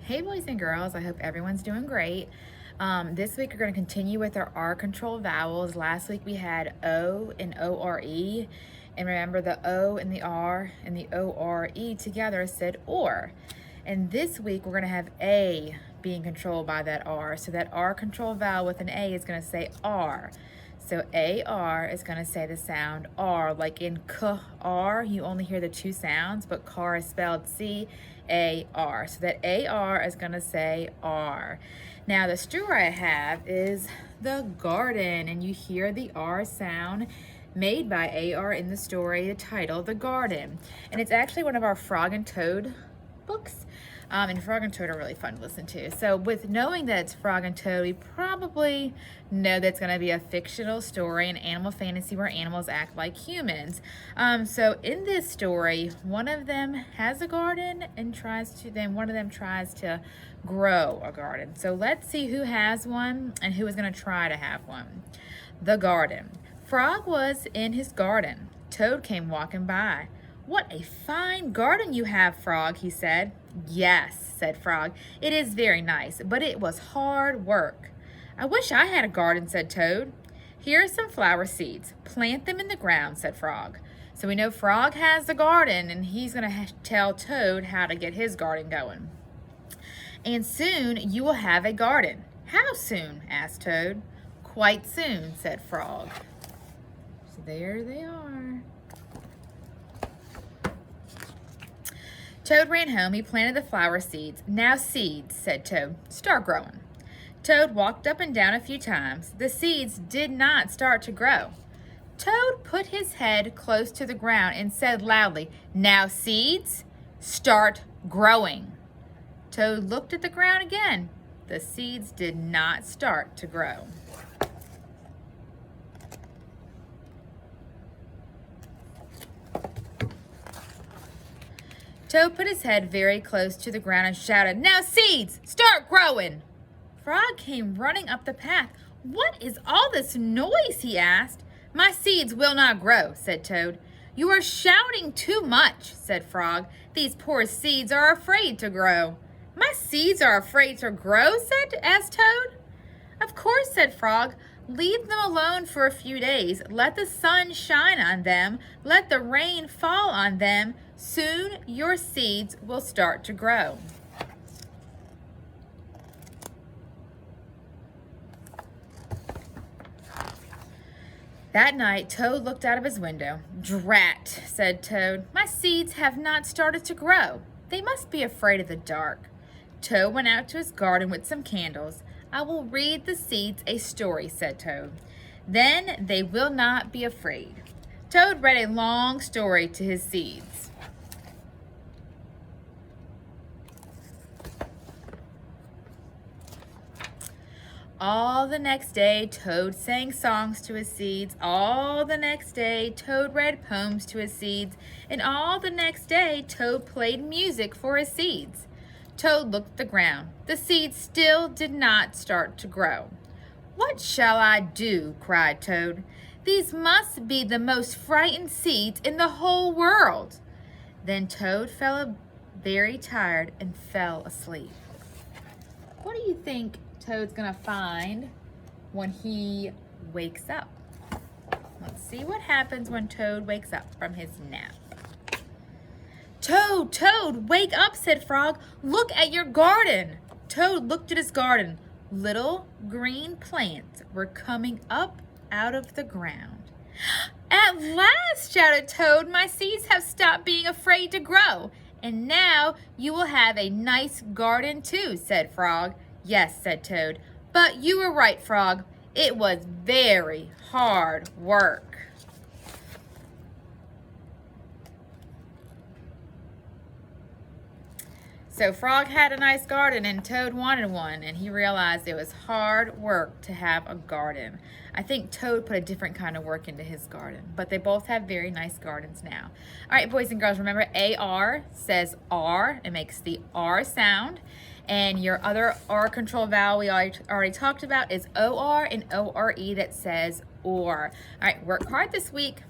Hey boys and girls, I hope everyone's doing great. This week we're going to continue with our R control vowels. Last week we had O and O-R-E. And remember the O and the R and the O-R-E together said or. And this week we're going to have A being controlled by that R. So that R control vowel with an A is going to say R. So A-R is going to say the sound R, like in K-R, you only hear the two sounds, but car is spelled C-A-R. So that A-R is going to say R. Now the story I have is the garden, and you hear the R sound made by A-R in the story, the title, The Garden. And it's actually one of our Frog and Toad books. And Frog and Toad are really fun to listen to. So with knowing that it's Frog and Toad, we probably know that's going to be a fictional story, an animal fantasy where animals act like humans. So in this story, one of them has a garden and one of them tries to grow a garden. So let's see who has one and who is going to try to have one. The garden. Frog was in his garden. Toad came walking by. "What a fine garden you have, Frog," he said. "Yes," said Frog, "it is very nice, but it was hard work." "I wish I had a garden," said Toad. "Here are some flower seeds. Plant them in the ground," said Frog. So we know Frog has the garden, and he's going to tell Toad how to get his garden going. "And soon you will have a garden." "How soon?" asked Toad. "Quite soon," said Frog. So there they are. Toad ran home. He planted the flower seeds. "Now seeds," said Toad. "Start growing." Toad walked up and down a few times. The seeds did not start to grow. Toad put his head close to the ground and said loudly, "Now seeds, start growing." Toad looked at the ground again. The seeds did not start to grow. Toad put his head very close to the ground and shouted, "Now seeds, start growing!" Frog came running up the path. "What is all this noise?" he asked. "My seeds will not grow," said Toad. "You are shouting too much," said Frog. "These poor seeds are afraid to grow." "My seeds are afraid to grow?" asked Toad. "Of course," said Frog. "Leave them alone for a few days. Let the sun shine on them. Let the rain fall on them. Soon your seeds will start to grow." That night, Toad looked out of his window. "Drat," said Toad. "My seeds have not started to grow. They must be afraid of the dark." Toad went out to his garden with some candles. "I will read the seeds a story," said Toad. "Then they will not be afraid." Toad read a long story to his seeds. All the next day, Toad sang songs to his seeds. All the next day, Toad read poems to his seeds. And all the next day, Toad played music for his seeds. Toad looked at the ground. The seeds still did not start to grow. "What shall I do?" cried Toad. "These must be the most frightened seeds in the whole world." Then Toad felt very tired and fell asleep. What do you think Toad's gonna find when he wakes up? Let's see what happens when Toad wakes up from his nap. "Toad, Toad, wake up," said Frog. "Look at your garden." Toad looked at his garden. Little green plants were coming up out of the ground. "At last," shouted Toad, "my seeds have stopped being afraid to grow. And now you will have a nice garden too," said Frog. "Yes," said Toad, "but you were right, Frog. It was very hard work." So Frog had a nice garden and Toad wanted one, and he realized it was hard work to have a garden. I think Toad put a different kind of work into his garden, but they both have very nice gardens now. All right, boys and girls, remember A-R says R. It makes the R sound. And your other R control vowel we already talked about is O-R and O-R-E that says or. All right, work hard this week.